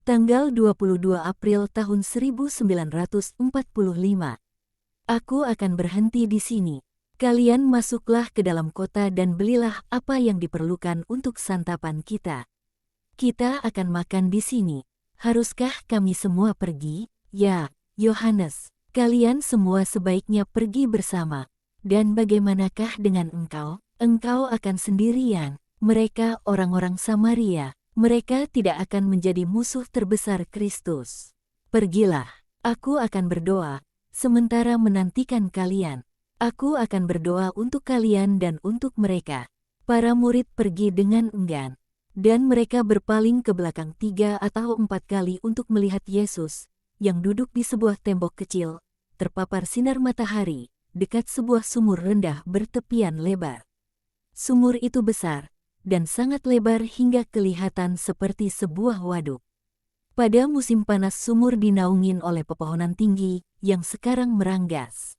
Tanggal 22 April tahun 1945. Aku akan berhenti di sini. Kalian masuklah ke dalam kota dan belilah apa yang diperlukan untuk santapan kita. Kita akan makan di sini. Haruskah kami semua pergi? Ya, Yohanes, kalian semua sebaiknya pergi bersama. Dan bagaimanakah dengan engkau? Engkau akan sendirian. Mereka orang-orang Samaria. Mereka tidak akan menjadi musuh terbesar Kristus. Pergilah, aku akan berdoa, sementara menantikan kalian. Aku akan berdoa untuk kalian dan untuk mereka. Para murid pergi dengan enggan, dan mereka berpaling ke belakang 3 atau 4 kali untuk melihat Yesus, yang duduk di sebuah tembok kecil, terpapar sinar matahari, dekat sebuah sumur rendah bertepian lebar. Sumur itu besar, dan sangat lebar hingga kelihatan seperti sebuah waduk. Pada musim panas sumur dinaungin oleh pepohonan tinggi yang sekarang meranggas.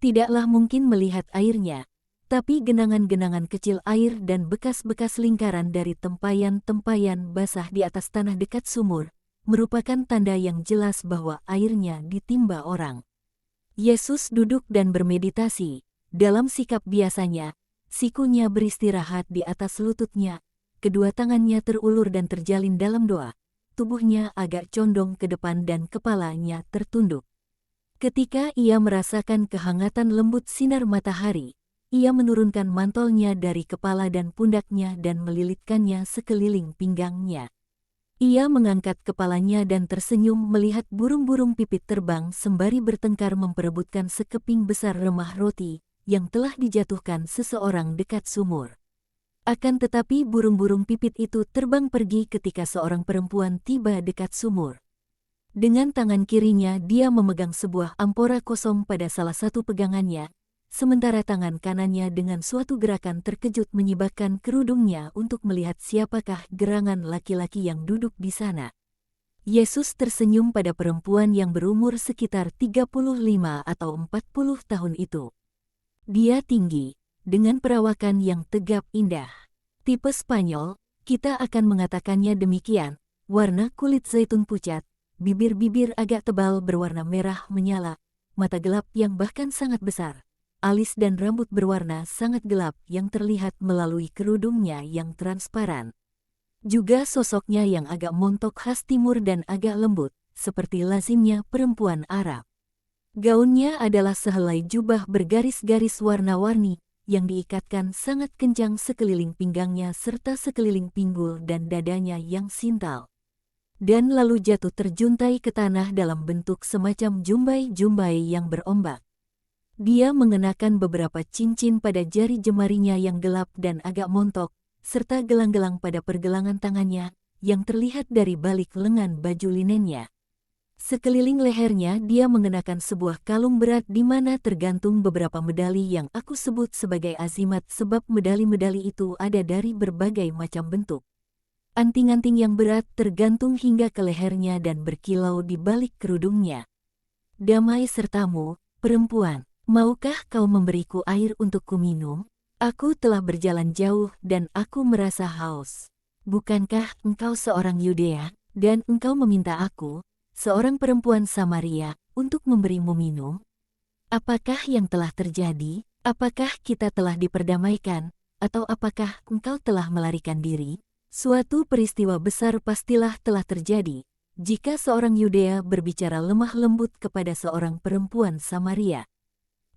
Tidaklah mungkin melihat airnya, tapi genangan-genangan kecil air dan bekas-bekas lingkaran dari tempayan-tempayan basah di atas tanah dekat sumur merupakan tanda yang jelas bahwa airnya ditimba orang. Yesus duduk dan bermeditasi. Dalam sikap biasanya, sikunya beristirahat di atas lututnya, kedua tangannya terulur dan terjalin dalam doa, tubuhnya agak condong ke depan dan kepalanya tertunduk. Ketika ia merasakan kehangatan lembut sinar matahari, ia menurunkan mantolnya dari kepala dan pundaknya dan melilitkannya sekeliling pinggangnya. Ia mengangkat kepalanya dan tersenyum melihat burung-burung pipit terbang sembari bertengkar memperebutkan sekeping besar remah roti yang telah dijatuhkan seseorang dekat sumur. Akan tetapi burung-burung pipit itu terbang pergi ketika seorang perempuan tiba dekat sumur. Dengan tangan kirinya dia memegang sebuah ampora kosong pada salah satu pegangannya, sementara tangan kanannya dengan suatu gerakan terkejut menyibakkan kerudungnya untuk melihat siapakah gerangan laki-laki yang duduk di sana. Yesus tersenyum pada perempuan yang berumur sekitar 35 atau 40 tahun itu. Dia tinggi, dengan perawakan yang tegap indah. Tipe Spanyol, kita akan mengatakannya demikian, warna kulit zaitun pucat, bibir-bibir agak tebal berwarna merah menyala, mata gelap yang bahkan sangat besar, alis dan rambut berwarna sangat gelap yang terlihat melalui kerudungnya yang transparan. Juga sosoknya yang agak montok khas timur dan agak lembut, seperti lazimnya perempuan Arab. Gaunnya adalah sehelai jubah bergaris-garis warna-warni yang diikatkan sangat kencang sekeliling pinggangnya serta sekeliling pinggul dan dadanya yang sintal. Dan lalu jatuh terjuntai ke tanah dalam bentuk semacam jumbai-jumbai yang berombak. Dia mengenakan beberapa cincin pada jari jemarinya yang gelap dan agak montok, serta gelang-gelang pada pergelangan tangannya yang terlihat dari balik lengan baju linennya. Sekeliling lehernya dia mengenakan sebuah kalung berat di mana tergantung beberapa medali yang aku sebut sebagai azimat sebab medali-medali itu ada dari berbagai macam bentuk. Anting-anting yang berat tergantung hingga ke lehernya dan berkilau di balik kerudungnya. Damai sertamu, perempuan, maukah kau memberiku air untuk kuminum? Aku telah berjalan jauh dan aku merasa haus. Bukankah engkau seorang Yudea, dan engkau meminta aku, seorang perempuan Samaria, untuk memberimu minum? Apakah yang telah terjadi? Apakah kita telah diperdamaikan? Atau apakah engkau telah melarikan diri? Suatu peristiwa besar pastilah telah terjadi, jika seorang Yudea berbicara lemah lembut kepada seorang perempuan Samaria.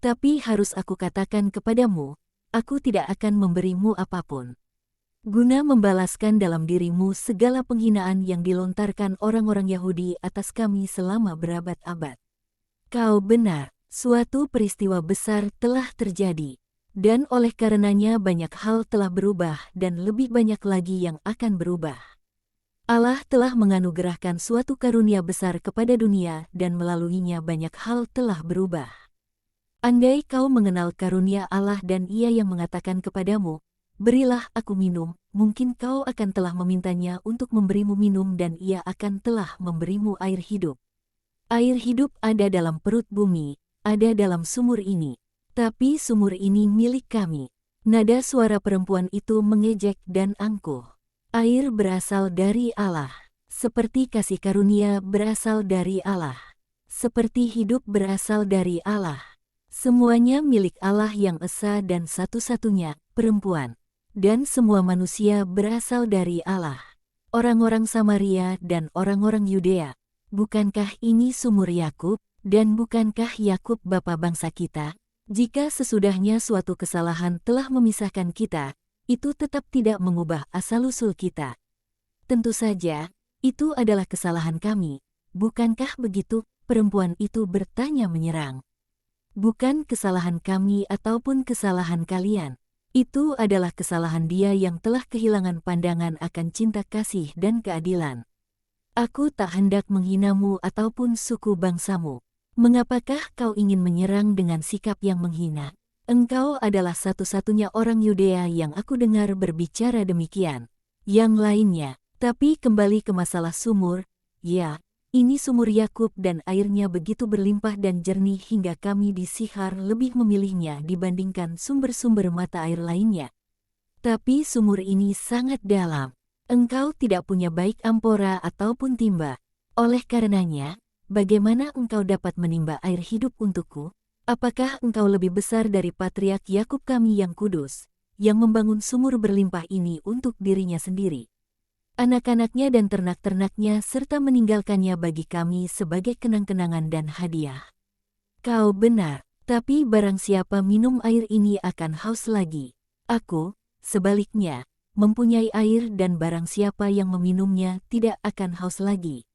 Tapi harus aku katakan kepadamu, aku tidak akan memberimu apapun. Guna membalaskan dalam dirimu segala penghinaan yang dilontarkan orang-orang Yahudi atas kami selama berabad-abad. Kau benar, suatu peristiwa besar telah terjadi, dan oleh karenanya banyak hal telah berubah dan lebih banyak lagi yang akan berubah. Allah telah menganugerahkan suatu karunia besar kepada dunia dan melaluinya banyak hal telah berubah. Andai kau mengenal karunia Allah dan Ia yang mengatakan kepadamu, berilah aku minum, mungkin kau akan telah memintanya untuk memberimu minum dan ia akan telah memberimu air hidup. Air hidup ada dalam perut bumi, ada dalam sumur ini. Tapi sumur ini milik kami. Nada suara perempuan itu mengejek dan angkuh. Air berasal dari Allah. Seperti kasih karunia berasal dari Allah. Seperti hidup berasal dari Allah. Semuanya milik Allah yang esa dan satu-satunya, perempuan. Dan semua manusia berasal dari Allah. Orang-orang Samaria dan orang-orang Yudea. Bukankah ini sumur Yakub, dan bukankah Yakub bapa bangsa kita? Jika sesudahnya suatu kesalahan telah memisahkan kita, itu tetap tidak mengubah asal-usul kita. Tentu saja, itu adalah kesalahan kami. Bukankah begitu? Perempuan itu bertanya menyerang. Bukan kesalahan kami ataupun kesalahan kalian. Itu adalah kesalahan dia yang telah kehilangan pandangan akan cinta kasih dan keadilan. Aku tak hendak menghinamu ataupun suku bangsamu. Mengapakah kau ingin menyerang dengan sikap yang menghina? Engkau adalah satu-satunya orang Yudea yang aku dengar berbicara demikian. Yang lainnya, tapi kembali ke masalah sumur, ya, ini sumur Yakub dan airnya begitu berlimpah dan jernih hingga kami di Sihar lebih memilihnya dibandingkan sumber-sumber mata air lainnya. Tapi sumur ini sangat dalam. Engkau tidak punya baik ampora ataupun timba. Oleh karenanya, bagaimana engkau dapat menimba air hidup untukku? Apakah engkau lebih besar dari patriark Yakub kami yang kudus, yang membangun sumur berlimpah ini untuk dirinya sendiri? Anak-anaknya dan ternak-ternaknya serta meninggalkannya bagi kami sebagai kenang-kenangan dan hadiah. Kau benar, tapi barang siapa minum air ini akan haus lagi. Aku, sebaliknya, mempunyai air dan barang siapa yang meminumnya tidak akan haus lagi.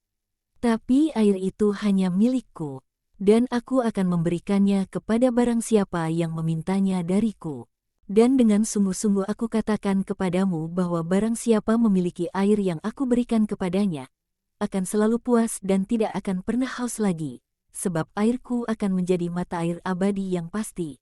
Tapi air itu hanya milikku, dan aku akan memberikannya kepada barang siapa yang memintanya dariku. Dan dengan sungguh-sungguh aku katakan kepadamu bahwa barang siapa memiliki air yang aku berikan kepadanya, akan selalu puas dan tidak akan pernah haus lagi, sebab airku akan menjadi mata air abadi yang pasti.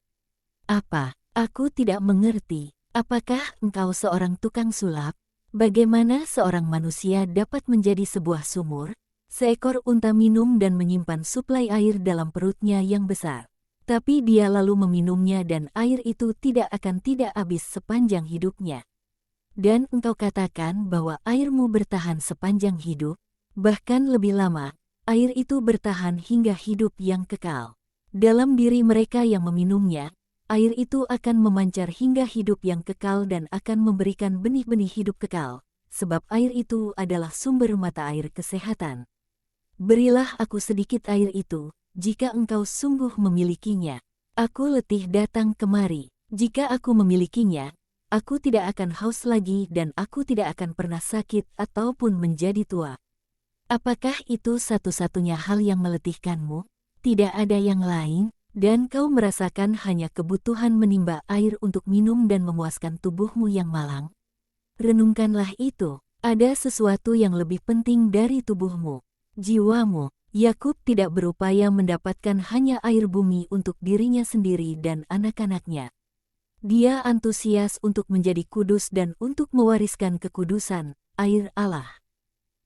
Apa? Aku tidak mengerti. Apakah engkau seorang tukang sulap? Bagaimana seorang manusia dapat menjadi sebuah sumur? Seekor unta minum dan menyimpan suplai air dalam perutnya yang besar. Tapi dia lalu meminumnya dan air itu tidak habis sepanjang hidupnya. Dan engkau katakan bahwa airmu bertahan sepanjang hidup, bahkan lebih lama, air itu bertahan hingga hidup yang kekal. Dalam diri mereka yang meminumnya, air itu akan memancar hingga hidup yang kekal dan akan memberikan benih-benih hidup kekal, sebab air itu adalah sumber mata air kesehatan. Berilah aku sedikit air itu, jika engkau sungguh memilikinya. Aku letih datang kemari. Jika aku memilikinya, aku tidak akan haus lagi dan aku tidak akan pernah sakit ataupun menjadi tua. Apakah itu satu-satunya hal yang meletihkanmu? Tidak ada yang lain, dan kau merasakan hanya kebutuhan menimba air untuk minum dan memuaskan tubuhmu yang malang? Renungkanlah itu, ada sesuatu yang lebih penting dari tubuhmu, jiwamu. Yakub tidak berupaya mendapatkan hanya air bumi untuk dirinya sendiri dan anak-anaknya. Dia antusias untuk menjadi kudus dan untuk mewariskan kekudusan, air Allah.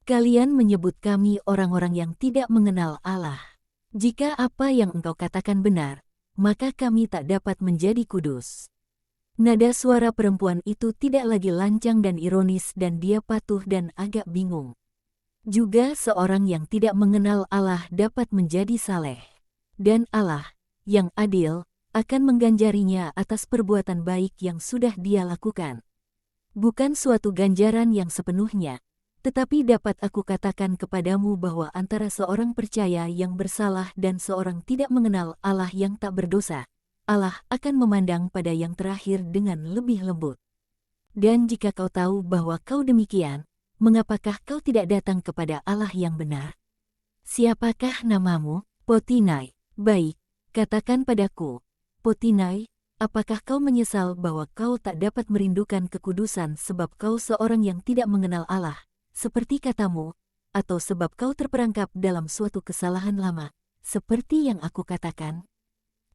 Kalian menyebut kami orang-orang yang tidak mengenal Allah. Jika apa yang engkau katakan benar, maka kami tak dapat menjadi kudus. Nada suara perempuan itu tidak lagi lancang dan ironis dan dia patuh dan agak bingung. Juga seorang yang tidak mengenal Allah dapat menjadi saleh. Dan Allah, yang adil, akan mengganjarinya atas perbuatan baik yang sudah dia lakukan. Bukan suatu ganjaran yang sepenuhnya, tetapi dapat aku katakan kepadamu bahwa antara seorang percaya yang bersalah dan seorang tidak mengenal Allah yang tak berdosa, Allah akan memandang pada yang terakhir dengan lebih lembut. Dan jika kau tahu bahwa kau demikian, mengapakah kau tidak datang kepada Allah yang benar? Siapakah namamu? Potinai. Baik, katakan padaku, Potinai, apakah kau menyesal bahwa kau tak dapat merindukan kekudusan sebab kau seorang yang tidak mengenal Allah, seperti katamu, atau sebab kau terperangkap dalam suatu kesalahan lama, seperti yang aku katakan?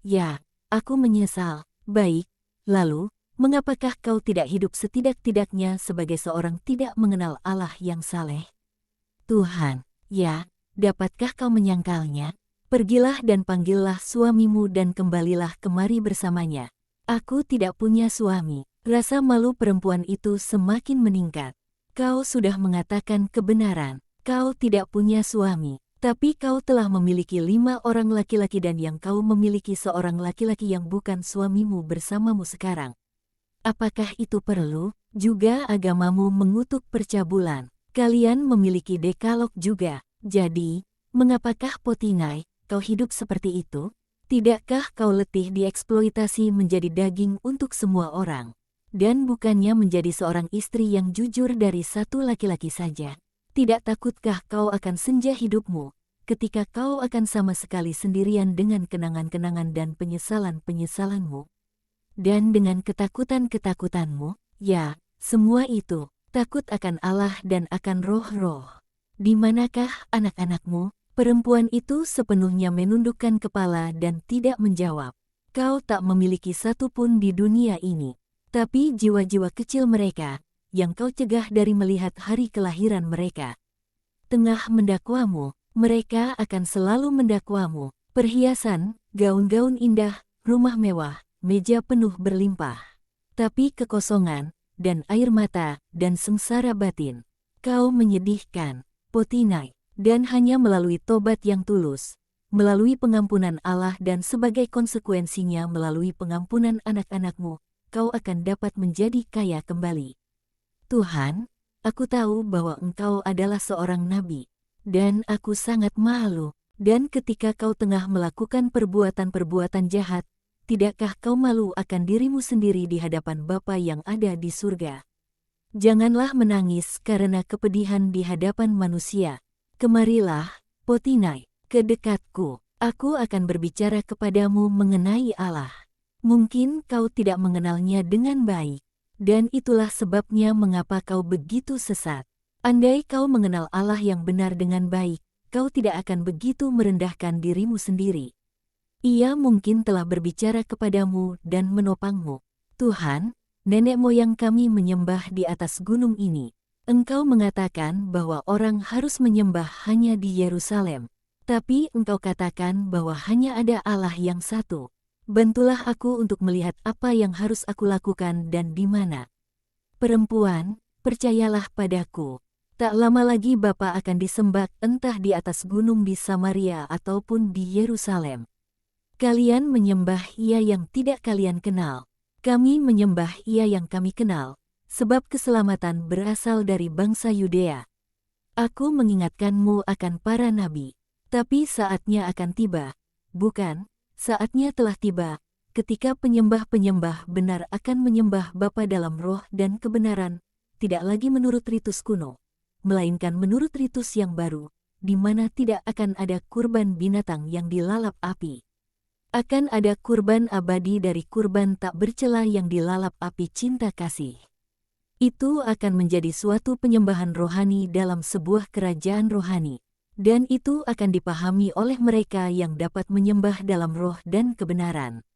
Ya, aku menyesal. Baik, lalu, mengapakah kau tidak hidup setidak-tidaknya sebagai seorang tidak mengenal Allah yang saleh? Tuhan, ya, dapatkah kau menyangkalnya? Pergilah dan panggillah suamimu dan kembalilah kemari bersamanya. Aku tidak punya suami. Rasa malu perempuan itu semakin meningkat. Kau sudah mengatakan kebenaran. Kau tidak punya suami, tapi kau telah memiliki 5 orang laki-laki dan yang kau memiliki seorang laki-laki yang bukan suamimu bersamamu sekarang. Apakah itu perlu? Juga agamamu mengutuk percabulan. Kalian memiliki dekalog juga. Jadi, mengapakah Potinai, kau hidup seperti itu? Tidakkah kau letih dieksploitasi menjadi daging untuk semua orang? Dan bukannya menjadi seorang istri yang jujur dari satu laki-laki saja? Tidak takutkah kau akan senja hidupmu, ketika kau akan sama sekali sendirian dengan kenangan-kenangan dan penyesalan-penyesalanmu? Dan dengan ketakutan-ketakutanmu, ya, semua itu, takut akan Allah dan akan roh-roh. Di manakah anak-anakmu? Perempuan itu sepenuhnya menundukkan kepala dan tidak menjawab. Kau tak memiliki satu pun di dunia ini. Tapi jiwa-jiwa kecil mereka, yang kau cegah dari melihat hari kelahiran mereka. Tengah mendakwamu, mereka akan selalu mendakwamu. Perhiasan, gaun-gaun indah, rumah mewah, meja penuh berlimpah. Tapi kekosongan, dan air mata, dan sengsara batin. Kau menyedihkan, Potinai. Dan hanya melalui tobat yang tulus, melalui pengampunan Allah dan sebagai konsekuensinya melalui pengampunan anak-anakmu, kau akan dapat menjadi kaya kembali. Tuhan, aku tahu bahwa Engkau adalah seorang nabi, dan aku sangat malu. Dan ketika kau tengah melakukan perbuatan-perbuatan jahat, tidakkah kau malu akan dirimu sendiri di hadapan Bapa yang ada di surga? Janganlah menangis karena kepedihan di hadapan manusia. Kemarilah, Potinai, ke dekatku. Aku akan berbicara kepadamu mengenai Allah. Mungkin kau tidak mengenalnya dengan baik. Dan itulah sebabnya mengapa kau begitu sesat. Andai kau mengenal Allah yang benar dengan baik, kau tidak akan begitu merendahkan dirimu sendiri. Ia mungkin telah berbicara kepadamu dan menopangmu. Tuhan, nenek moyang kami menyembah di atas gunung ini. Engkau mengatakan bahwa orang harus menyembah hanya di Yerusalem. Tapi engkau katakan bahwa hanya ada Allah yang satu. Bantulah aku untuk melihat apa yang harus aku lakukan dan di mana. Perempuan, percayalah padaku. Tak lama lagi Bapa akan disembah entah di atas gunung di Samaria ataupun di Yerusalem. Kalian menyembah Ia yang tidak kalian kenal. Kami menyembah Ia yang kami kenal. Sebab keselamatan berasal dari bangsa Yudea. Aku mengingatkanmu akan para nabi, tapi saatnya akan tiba, bukan, saatnya telah tiba, ketika penyembah-penyembah benar akan menyembah Bapa dalam roh dan kebenaran, tidak lagi menurut ritus kuno, melainkan menurut ritus yang baru, di mana tidak akan ada kurban binatang yang dilalap api. Akan ada kurban abadi dari kurban tak bercela yang dilalap api cinta kasih. Itu akan menjadi suatu penyembahan rohani dalam sebuah kerajaan rohani. Dan itu akan dipahami oleh mereka yang dapat menyembah dalam roh dan kebenaran.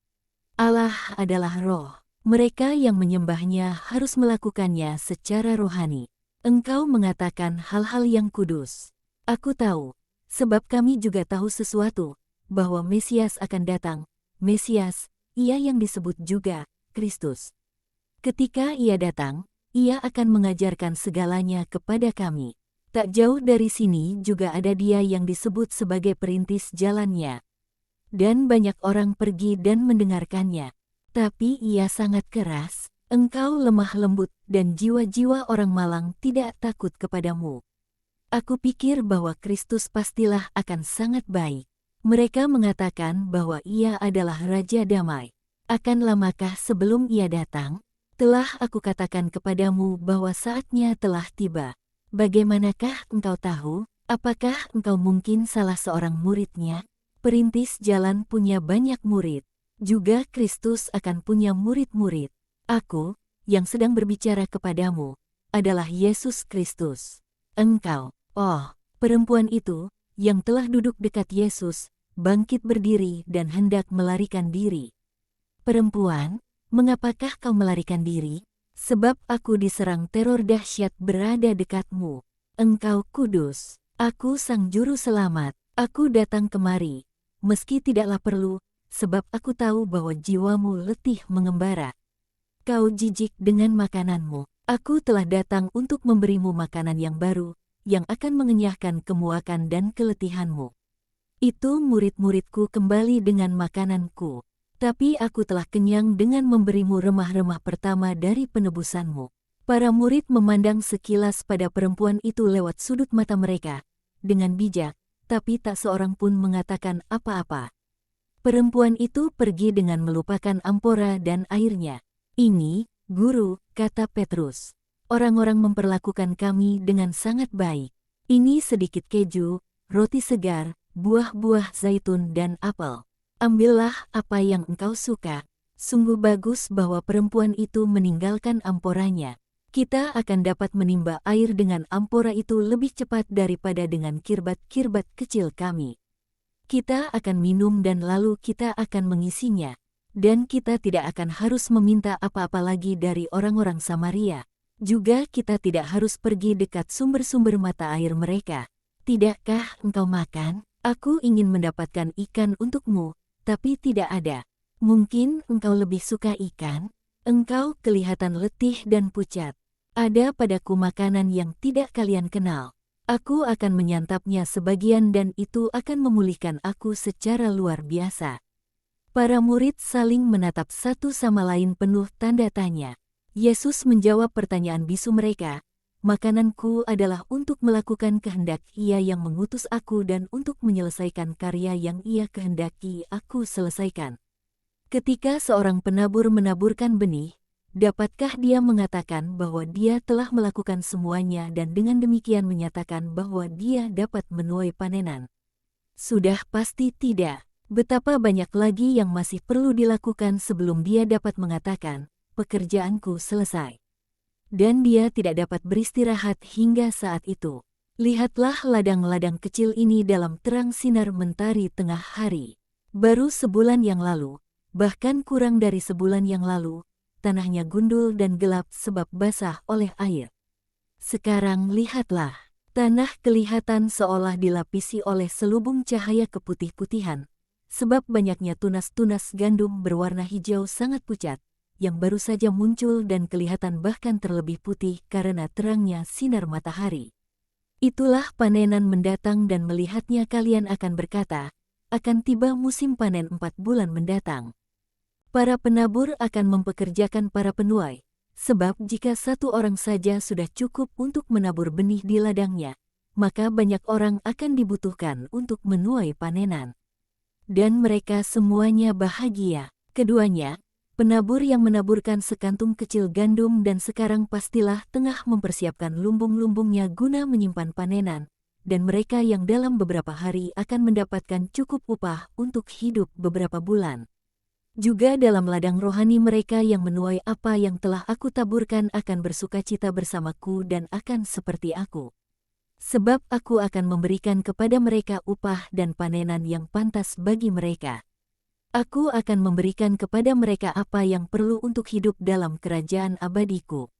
Allah adalah roh. Mereka yang menyembahnya harus melakukannya secara rohani. Engkau mengatakan hal-hal yang kudus. Aku tahu, sebab kami juga tahu sesuatu, bahwa Mesias akan datang. Mesias, Ia yang disebut juga Kristus. Ketika Ia datang, Ia akan mengajarkan segalanya kepada kami. Tak jauh dari sini juga ada Dia yang disebut sebagai perintis jalannya. Dan banyak orang pergi dan mendengarkannya. Tapi Ia sangat keras, engkau lemah lembut, dan jiwa-jiwa orang malang tidak takut kepadamu. Aku pikir bahwa Kristus pastilah akan sangat baik. Mereka mengatakan bahwa Ia adalah Raja Damai. Akan lamakah sebelum Ia datang? Telah aku katakan kepadamu bahwa saatnya telah tiba. Bagaimanakah engkau tahu? Apakah engkau mungkin salah seorang muridnya? Perintis jalan punya banyak murid. Juga Kristus akan punya murid-murid. Aku, yang sedang berbicara kepadamu, adalah Yesus Kristus. Engkau, oh, perempuan itu, yang telah duduk dekat Yesus, bangkit berdiri dan hendak melarikan diri. Perempuan, mengapakah kau melarikan diri? Sebab aku diserang teror dahsyat berada dekatmu. Engkau kudus, aku sang juru selamat, aku datang kemari. Meski tidaklah perlu, sebab aku tahu bahwa jiwamu letih mengembara. Kau jijik dengan makananmu. Aku telah datang untuk memberimu makanan yang baru, yang akan mengenyahkan kemuakan dan keletihanmu. Itu murid-muridku kembali dengan makananku. Tapi aku telah kenyang dengan memberimu remah-remah pertama dari penebusanmu. Para murid memandang sekilas pada perempuan itu lewat sudut mata mereka, dengan bijak, tapi tak seorang pun mengatakan apa-apa. Perempuan itu pergi dengan melupakan ampora dan airnya. Ini, Guru, kata Petrus. Orang-orang memperlakukan kami dengan sangat baik. Ini sedikit keju, roti segar, buah-buah zaitun dan apel. Ambillah apa yang engkau suka. Sungguh bagus bahwa perempuan itu meninggalkan amporanya. Kita akan dapat menimba air dengan ampora itu lebih cepat daripada dengan kirbat-kirbat kecil kami. Kita akan minum dan lalu kita akan mengisinya. Dan kita tidak akan harus meminta apa-apa lagi dari orang-orang Samaria. Juga kita tidak harus pergi dekat sumber-sumber mata air mereka. Tidakkah engkau makan? Aku ingin mendapatkan ikan untukmu, tapi tidak ada. Mungkin engkau lebih suka ikan? Engkau kelihatan letih dan pucat. Ada padaku makanan yang tidak kalian kenal. Aku akan menyantapnya sebagian dan itu akan memulihkan aku secara luar biasa. Para murid saling menatap satu sama lain penuh tanda tanya. Yesus menjawab pertanyaan bisu mereka, "Makananku adalah untuk melakukan kehendak Ia yang mengutus aku dan untuk menyelesaikan karya yang Ia kehendaki aku selesaikan." Ketika seorang penabur menaburkan benih, dapatkah dia mengatakan bahwa dia telah melakukan semuanya dan dengan demikian menyatakan bahwa dia dapat menuai panenan? Sudah pasti tidak. Betapa banyak lagi yang masih perlu dilakukan sebelum dia dapat mengatakan, "Pekerjaanku selesai." Dan dia tidak dapat beristirahat hingga saat itu. Lihatlah ladang-ladang kecil ini dalam terang sinar mentari tengah hari. Baru sebulan yang lalu, bahkan kurang dari sebulan yang lalu, tanahnya gundul dan gelap sebab basah oleh air. Sekarang lihatlah, tanah kelihatan seolah dilapisi oleh selubung cahaya keputih-putihan, sebab banyaknya tunas-tunas gandum berwarna hijau sangat pucat, yang baru saja muncul dan kelihatan bahkan terlebih putih karena terangnya sinar matahari. Itulah panenan mendatang dan melihatnya kalian akan berkata, akan tiba musim panen 4 bulan mendatang. Para penabur akan mempekerjakan para penuai, sebab jika satu orang saja sudah cukup untuk menabur benih di ladangnya, maka banyak orang akan dibutuhkan untuk menuai panenan. Dan mereka semuanya bahagia. Keduanya, penabur yang menaburkan sekantung kecil gandum dan sekarang pastilah tengah mempersiapkan lumbung-lumbungnya guna menyimpan panenan, dan mereka yang dalam beberapa hari akan mendapatkan cukup upah untuk hidup beberapa bulan. Juga dalam ladang rohani mereka yang menuai apa yang telah aku taburkan akan bersukacita bersamaku dan akan seperti aku. Sebab aku akan memberikan kepada mereka upah dan panenan yang pantas bagi mereka. Aku akan memberikan kepada mereka apa yang perlu untuk hidup dalam kerajaan abadiku.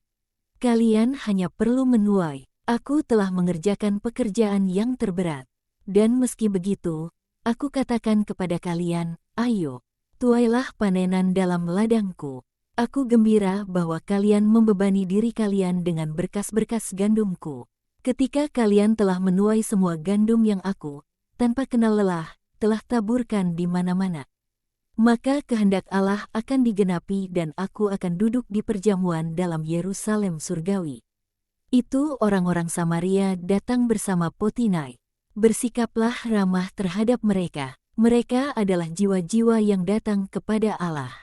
Kalian hanya perlu menuai. Aku telah mengerjakan pekerjaan yang terberat. Dan meski begitu, aku katakan kepada kalian, ayo, tuailah panenan dalam ladangku. Aku gembira bahwa kalian membebani diri kalian dengan berkas-berkas gandumku. Ketika kalian telah menuai semua gandum yang aku, tanpa kenal lelah, telah taburkan di mana-mana. Maka kehendak Allah akan digenapi dan aku akan duduk di perjamuan dalam Yerusalem surgawi. Itu orang-orang Samaria datang bersama Potinai. Bersikaplah ramah terhadap mereka. Mereka adalah jiwa-jiwa yang datang kepada Allah.